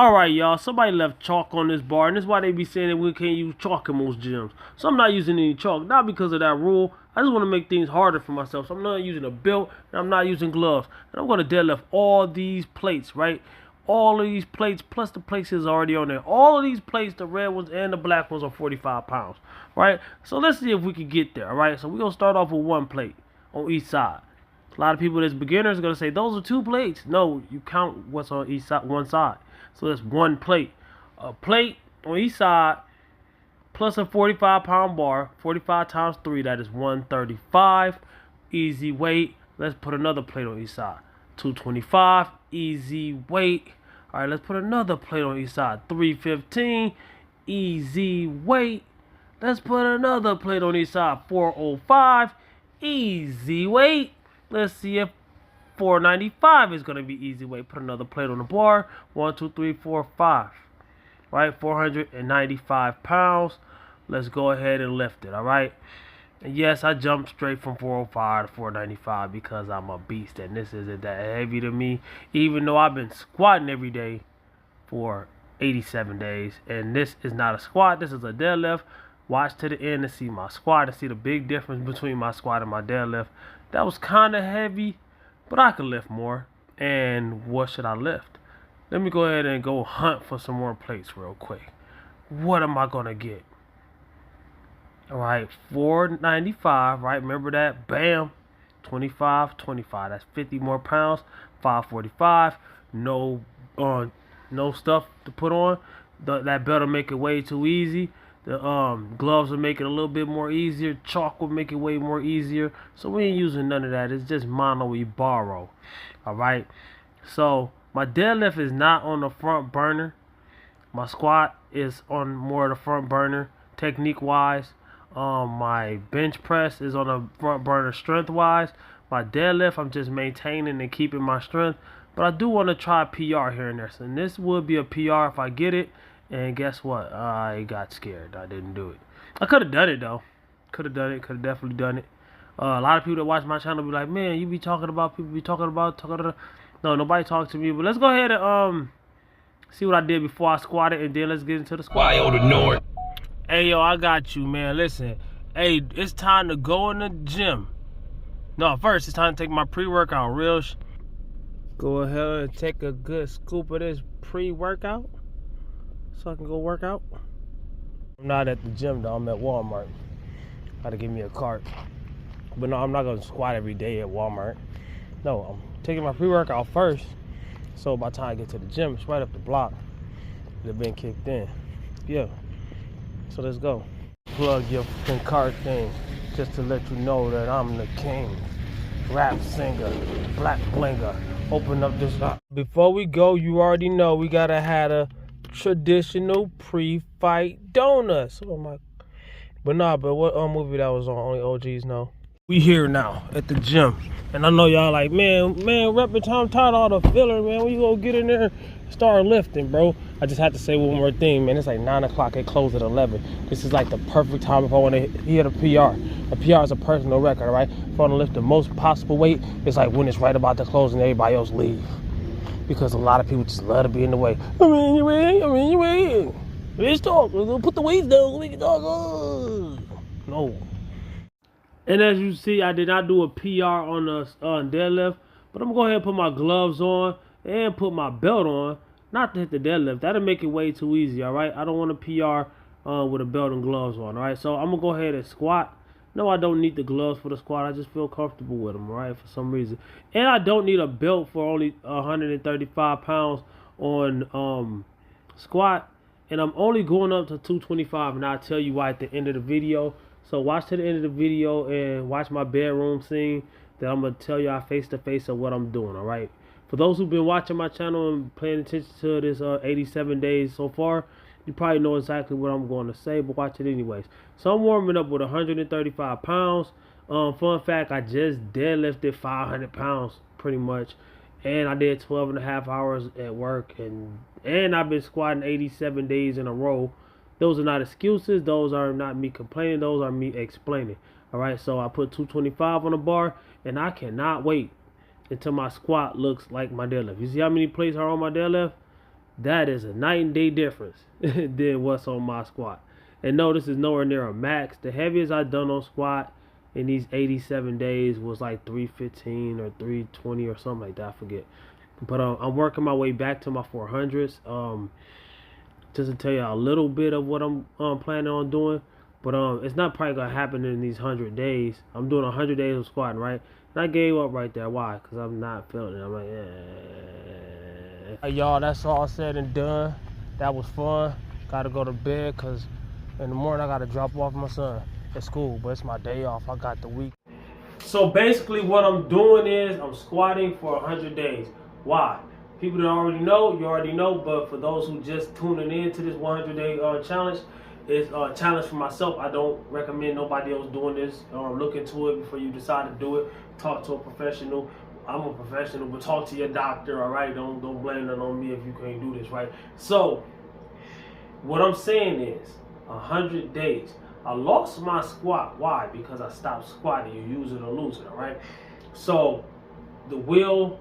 Alright, y'all, somebody left chalk on this bar, and this is why they be saying that we can't use chalk in most gyms. So I'm not using any chalk, not because of that rule. I just want to make things harder for myself. So I'm not using a belt, and I'm not using gloves. And I'm going to deadlift all these plates, right? All of these plates, plus the plates is already on there. All of these plates, the red ones and the black ones, are 45 pounds, right? So let's see if we can get there, all right? So we're going to start off with one plate on each side. A lot of people that's beginners are going to say, those are two plates. No, you count what's on each side, one side. So that's one plate. A plate on each side plus a 45-pound bar. 45 times 3, that is 135. Easy weight. Let's put another plate on each side. 225. Easy weight. All right, let's put another plate on each side. 315. Easy weight. Let's put another plate on each side. 405. Easy weight. Let's see if 495 is going to be easy weight. Put another plate on the bar. 1, 2, 3, 4, 5. Right? 495 pounds. Let's go ahead and lift it. All right? And yes, I jumped straight from 405 to 495 because I'm a beast and this isn't that heavy to me. Even though I've been squatting every day for 87 days. And this is not a squat. This is a deadlift. Watch to the end to see my squat and see the big difference between my squat and my deadlift. That was kind of heavy, but I could lift more. And what should I lift? Let me go ahead and go hunt for some more plates real quick. What am I going to get? All right, 495, right? Remember that? Bam. 25, 25. That's 50 more pounds. 545. No stuff to put on. That belt will make it way too easy. The gloves will make it a little bit more easier. Chalk will make it way more easier. So we ain't using none of that. It's just mono we borrow. Alright. So my deadlift is not on the front burner. My squat is on more of the front burner technique wise. My bench press is on the front burner strength wise. My deadlift, I'm just maintaining and keeping my strength. But I do want to try PR here and there. So this would be a PR if I get it. And guess what? I got scared. I didn't do it. I could have done it, though. Could have done it. Could have definitely done it. A lot of people that watch my channel be like, man, you be talking about, people be talking about. No, nobody talks to me. But let's go ahead and see what I did before I squatted. And then let's get into the squat. North. Hey, yo, I got you, man. Listen. Hey, it's time to go in the gym. No, first, it's time to take my pre-workout. Go ahead and take a good scoop of this pre-workout. So I can go work out. I'm not at the gym though, I'm at Walmart. Gotta give me a cart. But no, I'm not gonna squat every day at Walmart. No, I'm taking my pre-workout first. So by the time I get to the gym, it's right up the block. It's been kicked in. Yeah. So let's go. Plug your fucking cart thing just to let you know that I'm the king. Rap singer, black blinger. Open up this up. Before we go, you already know we gotta have a traditional pre-fight donuts. Oh my! But what movie that was on? Only OGs know. We here now at the gym, and I know y'all like, man, repping time, tired of all the filler, man. When you gonna get in there and start lifting, bro? I just have to say one more thing, man. It's like 9 o'clock. It closed at 11. This is like the perfect time if I want to hit a PR. A PR is a personal record, right? If I want to lift the most possible weight, it's like when it's right about to close and everybody else leave. Because a lot of people just love to be in the way. I'm in your way. Let's talk. Put the weights down. We can talk. No. And as you see, I did not do a PR on the deadlift. But I'm going to go ahead and put my gloves on and put my belt on. Not to hit the deadlift. That'll make it way too easy, all right? I don't want to PR with a belt and gloves on, all right? So I'm going to go ahead and squat. No, I don't need the gloves for the squat. I just feel comfortable with them, right, for some reason. And I don't need a belt for only 135 pounds on squat. And I'm only going up to 225, and I'll tell you why at the end of the video. So watch to the end of the video and watch my bedroom scene that I'm going to tell y'all face-to-face of what I'm doing, all right? For those who've been watching my channel and paying attention to this 87 days so far, you probably know exactly what I'm going to say, but watch it anyways. So I'm warming up with 135 pounds. Fun fact, I just deadlifted 500 pounds pretty much. And I did 12 and a half hours at work. And I've been squatting 87 days in a row. Those are not excuses. Those are not me complaining. Those are me explaining. All right, so I put 225 on the bar. And I cannot wait until my squat looks like my deadlift. You see how many plates are on my deadlift? That is a night and day difference than what's on my squat. And no, this is nowhere near a max. The heaviest I've done on squat in these 87 days was like 315 or 320 or something like that. I forget. But I'm working my way back to my 400s. Just to tell you a little bit of what I'm planning on doing. But it's not probably gonna happen in these 100 days. I'm doing 100 days of squatting, right? And I gave up right there. Why? Because I'm not feeling it. I'm like, Hey, y'all, that's all said and done. That was fun. Gotta go to bed because in the morning I gotta drop off my son at school. But it's my day off. I got the week. So basically what I'm doing is I'm squatting for 100 days. Why? People that already know, you already know. But for those who just tuning in to this 100-day challenge, it's a challenge for myself. I don't recommend nobody else doing this. Look into it before you decide to do it. Talk to a professional. I'm a professional, but talk to your doctor, all right? Don't blame that on me if you can't do this, right? So, what I'm saying is, 100 days. I lost my squat. Why? Because I stopped squatting. You use it or lose it, all right? So, the will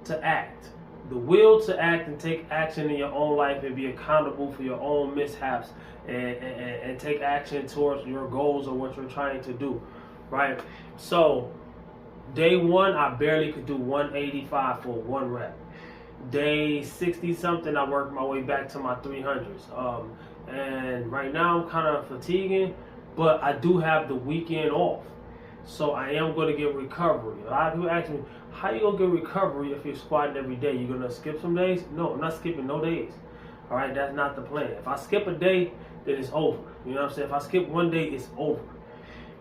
to act. The will to act and take action in your own life and be accountable for your own mishaps and take action towards your goals or what you're trying to do, right? So, day one, I barely could do 185 for one rep. Day 60 something, I worked my way back to my 300s. And right now I'm kind of fatiguing, but I do have the weekend off. So I am going to get recovery. A lot of people ask me, how you going to get recovery if you're squatting every day? You're going to skip some days? No, I'm not skipping no days. All right, that's not the plan. If I skip a day, then it's over. You know what I'm saying? If I skip one day, it's over.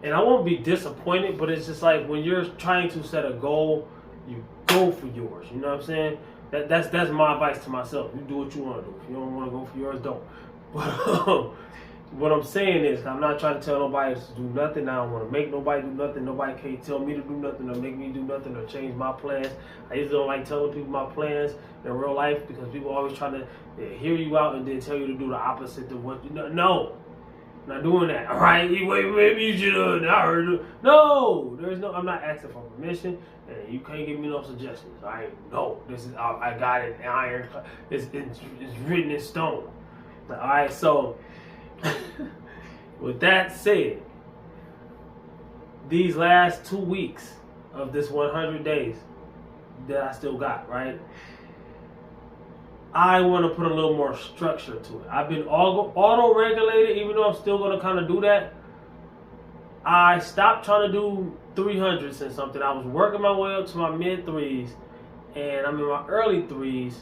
And I won't be disappointed, but it's just like when you're trying to set a goal, you go for yours. You know what I'm saying? That's my advice to myself. You do what you want to do. If you don't want to go for yours, don't. But what I'm saying is, I'm not trying to tell nobody to do nothing. I don't want to make nobody do nothing. Nobody can't tell me to do nothing or make me do nothing or change my plans. I usually don't like telling people my plans in real life because people always try to hear you out and then tell you to do the opposite of what you know. No. Not doing that. All right, maybe you should have. I heard it. No, there's no. I'm not asking for permission, and you can't give me no suggestions. All right, no. This is. I got it. Iron. It's written in stone. All right. So, with that said, these last 2 weeks of this 100 days that I still got, right? I want to put a little more structure to it. I've been auto-regulated, even though I'm still going to kind of do that. I stopped trying to do 300s and something. I was working my way up to my mid-3s, and I'm in my early 3s.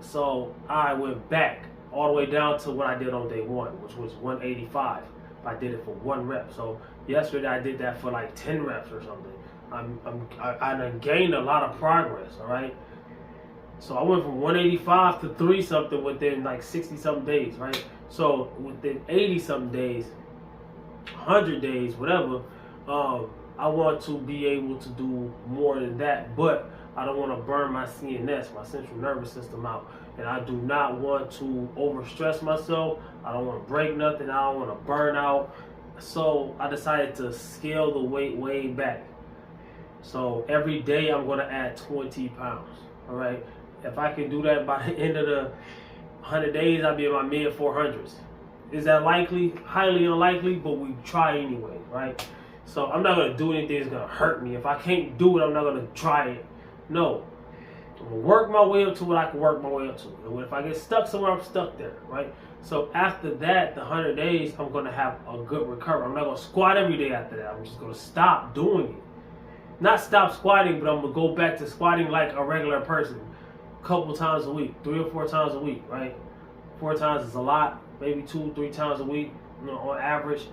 So I went back all the way down to what I did on day one, which was 185. I did it for one rep. So yesterday I did that for like 10 reps or something. I gained a lot of progress, all right? So I went from 185 to 3 something within like 60 something days, right? So within 80 something days, 100 days, whatever, I want to be able to do more than that, but I don't want to burn my CNS, my central nervous system out. And I do not want to overstress myself. I don't want to break nothing. I don't want to burn out. So I decided to scale the weight way back. So every day I'm going to add 20 pounds, all right? If I can do that by the end of the 100 days, I'll be in my mid 400s. Is that likely? Highly unlikely, but we try anyway, right? So I'm not going to do anything that's going to hurt me. If I can't do it, I'm not going to try it. No. I'm going to work my way up to what I can work my way up to. And if I get stuck somewhere, I'm stuck there, right? So after that, the 100 days, I'm going to have a good recovery. I'm not going to squat every day after that. I'm just going to stop doing it. Not stop squatting, but I'm going to go back to squatting like a regular person. Couple times a week, 3 or 4 times a week, right? 4 times is a lot, maybe 2, 3 times a week, you know, on average.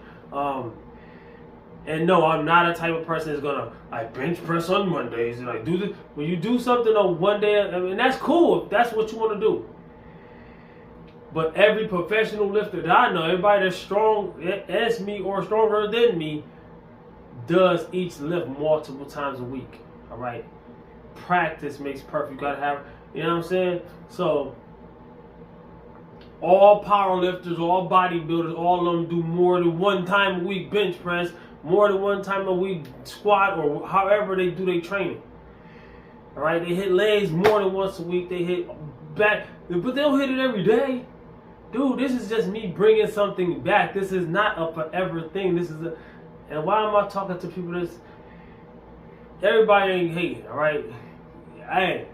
And no, I'm not a type of person that's gonna like bench press on Mondays and like do this. When you do something on one day, I mean that's cool if that's what you want to do. But every professional lifter that I know, everybody that's strong as me or stronger than me, does each lift multiple times a week. All right, practice makes perfect. You gotta have. You know what I'm saying? So, all power lifters, all bodybuilders, all of them do more than 1 time a week bench press, more than 1 time a week squat, or however they do their training. All right? They hit legs more than once a week. They hit back, but they don't hit it every day. Dude, this is just me bringing something back. This is not a forever thing. This is a, and why am I talking to people that's, everybody ain't hating, all right? Hey,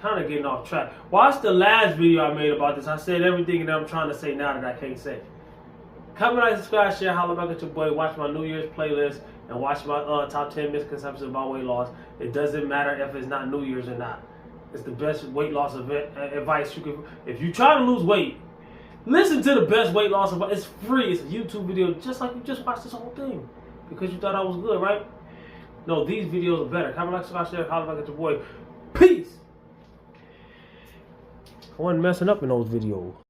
kind of getting off track. Watch the last video I made about this. I said everything that I'm trying to say now that I can't say. Comment, like, subscribe, share, holla back at your boy. Watch my New Year's playlist and watch my top 10 misconceptions about weight loss. It doesn't matter if it's not New Year's or not. It's the best weight loss advice you can. If you try to lose weight, listen to the best weight loss advice. It's free. It's a YouTube video, just like you just watched this whole thing because you thought I was good, right? No, these videos are better. Comment, like, subscribe, share, holla back at your boy. Peace. I wasn't messing up in those videos.